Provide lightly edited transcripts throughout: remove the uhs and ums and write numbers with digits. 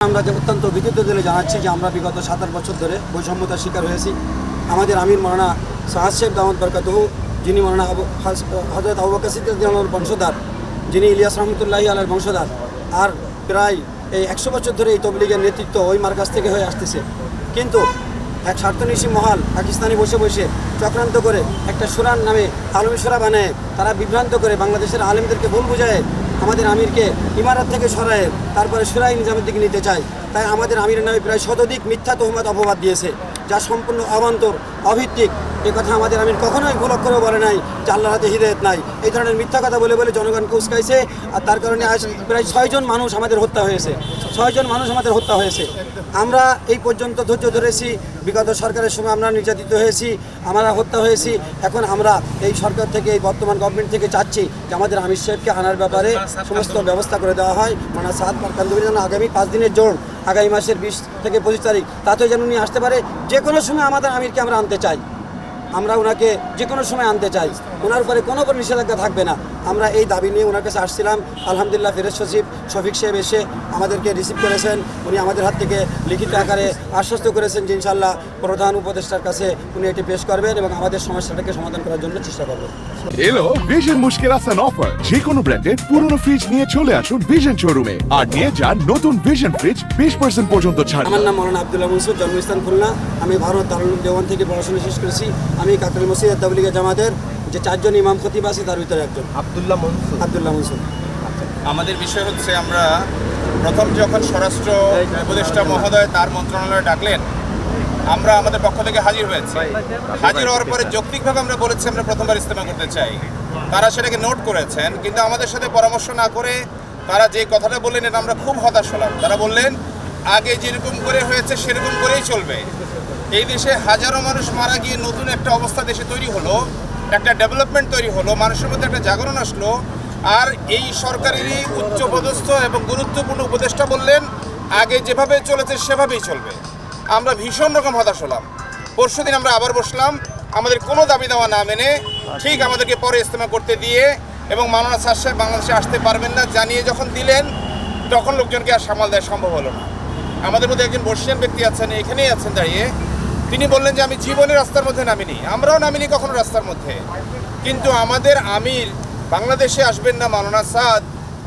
আমরা যে অত্যন্ত বিদ্যুৎ দিলে জানাচ্ছি যে আমরা বিগত ৭-৮ বছর ধরে বৈষম্যতার শিকার হয়েছি। আমাদের আমির মৌলানা সাহাদ সাহেব দাওয়াত বরকাতুহু, যিনি মৌলানা হযরত আবু বকর সিদ্দিক রাদিয়াল্লাহু আনহুর বংশধর, যিনি ইলিয়াস রহমতুল্লাহি আলাইহির বংশধর, আর প্রায় এই ১০০ বছর ধরে এই তবলিগের নেতৃত্ব ওই মার্কাজ থেকে হয়ে আসতেছে। কিন্তু এক স্বার্থনিশী মহল পাকিস্তানি বসে বসে চক্রান্ত করে একটা সুরান নামে আলমী সুরা বানায়, তারা বিভ্রান্ত করে বাংলাদেশের আলেমদেরকে ভুল বুঝায় আমাদের আমিরকে ইমারত থেকে সরায় তারপরে সুরাই নিজামের দিকে নিতে চায়। তাই আমাদের আমিরের নামে প্রায় শতাধিক মিথ্যা তহমত অপবাদ দিয়েছে, যা সম্পূর্ণ অবান্তর, অভিত্তিক। এ কথা আমাদের আমির কখনোই ভুল অক্ষরেও বলে নাই যে আল্লাহর হাতে হিদায়াত নাই। এই ধরনের মিথ্যা কথা বলে বলে জনগণকে উস্কাইছে, আর তার কারণে আজ প্রায় ৬ জন মানুষ আমাদের হত্যা হয়েছে। ৬ জন মানুষ আমাদের হত্যা হয়েছে। আমরা এই পর্যন্ত ধৈর্য ধরেছি, বিগত সরকারের সময় আমরা নির্যাতিত হয়েছি, আমরা হত্যা হয়েছি। এখন আমরা এই সরকার থেকে, এই বর্তমান গভর্নমেন্ট থেকে চাচ্ছি যে আমাদের আমির সাহেবকে আনার ব্যাপারে সমস্ত ব্যবস্থা করে দেওয়া হয়। মানে সাদ কান্দুরি যেন আগামী 5 দিনের জোর, আগামী মাসের 20 থেকে 25 তারিখ তাতে যেন উনি আসতে পারে। যে কোনো সময় আমাদের আমিরকে আমরা আনতে চাই, আমরা ওনাকে যে কোনো সময় আনতে চাই, ওনার উপরে কোনো নিষেধাজ্ঞা থাকবে না। আমরা এই দাবি নিয়ে ওনার কাছে আসছিলাম। আলহামদুলিল্লাহ ফেরেজ সচিব শফিক সাহেব এসে আমাদেরকে রিসিভ করেছেন। উনি আমাদের হাত থেকে লিখিত আকারে আশ্বস্ত করেছেন যে ইনশাআল্লাহ প্রধান উপদেষ্টার কাছে উনি এটি পেশ করবেন এবং আমাদের সমস্যাটাকে সমাধান করার জন্য চেষ্টা করবেন। এলো ভিশন মুশকিল আসান অফার। যে কোনো ব্র্যান্ডের পুরনো ফ্রিজ নিয়ে চলে আসুন ভিশন শোরুমে আর নিয়ে যান নতুন ভিশন ফ্রিজ 20% পর্যন্ত ছাড়। আমার নাম মৌলানা আব্দুল্লাহ মনসুর, জন্মস্থান খুলনা। আমি ভারত দারুল উলুম দেওয়ান থেকে পড়াশোনা শেষ করেছি। আমি কাকরাইল মসজিদ তাবলীগের জামাতের যে 4 জন ইমাম খতিব আছে তার ভিতরে একজন আব্দুল্লাহ মনসুর। আমাদের বিষয় হচ্ছে, আমরা প্রথম যখন স্বরাষ্ট্র উপদেষ্টা মহোদয় তার মন্ত্রণালয়ে ডাকলেন, আমরা আমাদের পক্ষ থেকে হাজির হয়েছি। হাজির হওয়ার পরে যৌক্তিকভাবে আমরা বলেছি আমরা প্রথমবার ইস্তেমা করতে চাই। তারা সেটাকে নোট করেছেন, কিন্তু আমাদের সাথে পরামর্শ না করে তারা যে কথাটা বললেন এটা আমরা খুব হতাশ হলাম। তারা বললেন আগে যেরকম করে হয়েছে সেরকম করেই চলবে। এই দেশে হাজারো মানুষ মারা গিয়ে নতুন একটা অবস্থা দেশে তৈরি হলো, একটা ডেভেলপমেন্ট তৈরি হলো, মানুষের মধ্যে একটা জাগরণ আসলো। আর এই সরকারেরই উচ্চপদস্থ এবং গুরুত্বপূর্ণ উপদেষ্টা বললেন আগে যেভাবে চলেছে সেভাবেই চলবে। আমরা ভীষণ রকম হতাশ হলাম। পরশুদিন আমরা আবার বসলাম, আমাদের কোনো দাবি দেওয়া না মেনে ঠিক আমাদেরকে পরে ইস্তেমা করতে দিয়ে এবং মাওলানা সাদ সাহেব বাংলাদেশে আসতে পারবেন না জানিয়ে যখন দিলেন, তখন লোকজনকে আর সামাল দেওয়া সম্ভব হলো না। আমাদের মধ্যে একজন বর্ষিয়ান ব্যক্তি আছেন, এখানেই আছেন দাঁড়িয়ে, তিনি বললেন যে আমি জীবনে রাস্তার মধ্যে নামিনি, আমরাও নামিনি কখনো রাস্তার মধ্যে, কিন্তু আমাদের আমির বাংলাদেশে আসবেন না মাওলানা সাদ,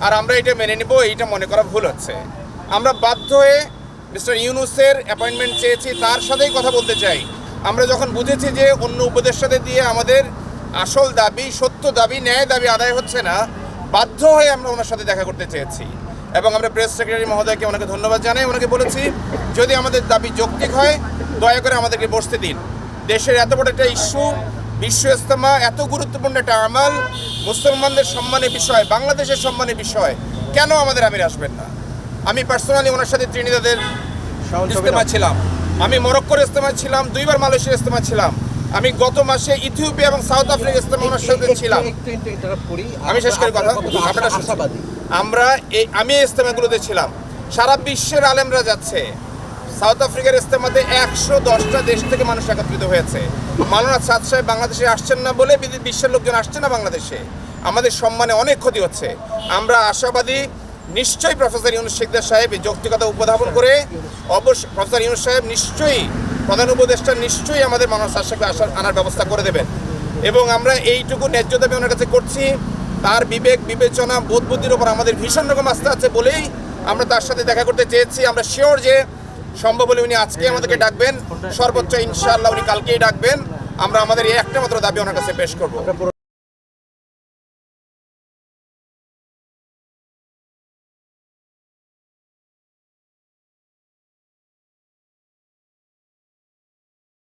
আর আমরা এটা মেনে নেব, এইটা মনে করা ভুল হচ্ছে। আমরা বাধ্য হয়ে মিস্টার ইউনূসের অ্যাপয়েন্টমেন্ট চেয়েছি, তার সাথেই কথা বলতে চাই। আমরা যখন বুঝেছি যে অন্য উপদেষ্টাদের দিয়ে আমাদের আসল দাবি, সত্য দাবি, ন্যায় দাবি আদায় হচ্ছে না, বাধ্য হয়ে আমরা ওনার সাথে দেখা করতে চেয়েছি। এবং আমরা প্রেস সেক্রেটারি মহোদয়কে ওনাকে ধন্যবাদ জানাই। ওনাকে বলেছি যদি আমাদের দাবি যৌক্তিক হয় দয়া করে আমাদেরকে বসতে দিন। দেশের এত বড় একটা ইস্যু, বিশ্ব ইস্তেমা, এত গুরুত্বপূর্ণ একটা আমাল, মুসলমানদের সম্মানের বিষয়, বাংলাদেশের সম্মানের বিষয়, কেন আমাদের আমির আসবেন না? আমি পার্সোনালি ওনার সাথে ত্রিনিদাদের ইস্তেমা ছিলাম, আমি মরক্কোর ইস্তেমা ছিলাম, 2বার মালয়েশিয়ার ইস্তেমা ছিলাম, আমি গত মাসে ইথিওপিয়া এবং সাউথ আফ্রিকার ইস্তেমা ওনার সাথে ছিলাম। আমি শেষ করে কথা, আমি ইস্তেমাগুলোতে ছিলাম। সারা বিশ্বের আলেমরা যাচ্ছে। সাউথ আফ্রিকার ইস্তেমাতে 110টা দেশ থেকে মানুষ একত্রিত হয়েছে। মাওলানা সাদ সাহেব বাংলাদেশে আসছেন না বলে বিশ্বের লোকজন আসছে না বাংলাদেশে। আমাদের সম্মানে অনেক ক্ষতি হচ্ছে। আমরা আশাবাদী নিশ্চয়ই প্রফেসর ইউনূস শিকদার সাহেব এই যৌক্তিকতা উপস্থাপন করে অবশ্যই প্রফেসর ইউনূস সাহেব নিশ্চয়ই প্রধান উপদেষ্টা নিশ্চয়ই আমাদের মাওলানা সাদ সাহেবকে আনার ব্যবস্থা করে দেবেন। এবং আমরা এইটুকু ন্যায্য দাবি ওনার কাছে করছি। তার বিবেক বিবেচনা বোধ বুদ্ধির ওপর আমাদের ভীষণ রকম আস্থা আছে বলেই আমরা তার সাথে দেখা করতে চেয়েছি। আমরা শিওর যে সম্ভব হলে উনি আজকে আমাদেরকে ডাকবেন, সর্বোচ্চ ইনশাআল্লাহ উনি কালকেই ডাকবেন। আমরা আমাদের এই একটা মাত্র দাবি ওনার কাছে পেশ করব।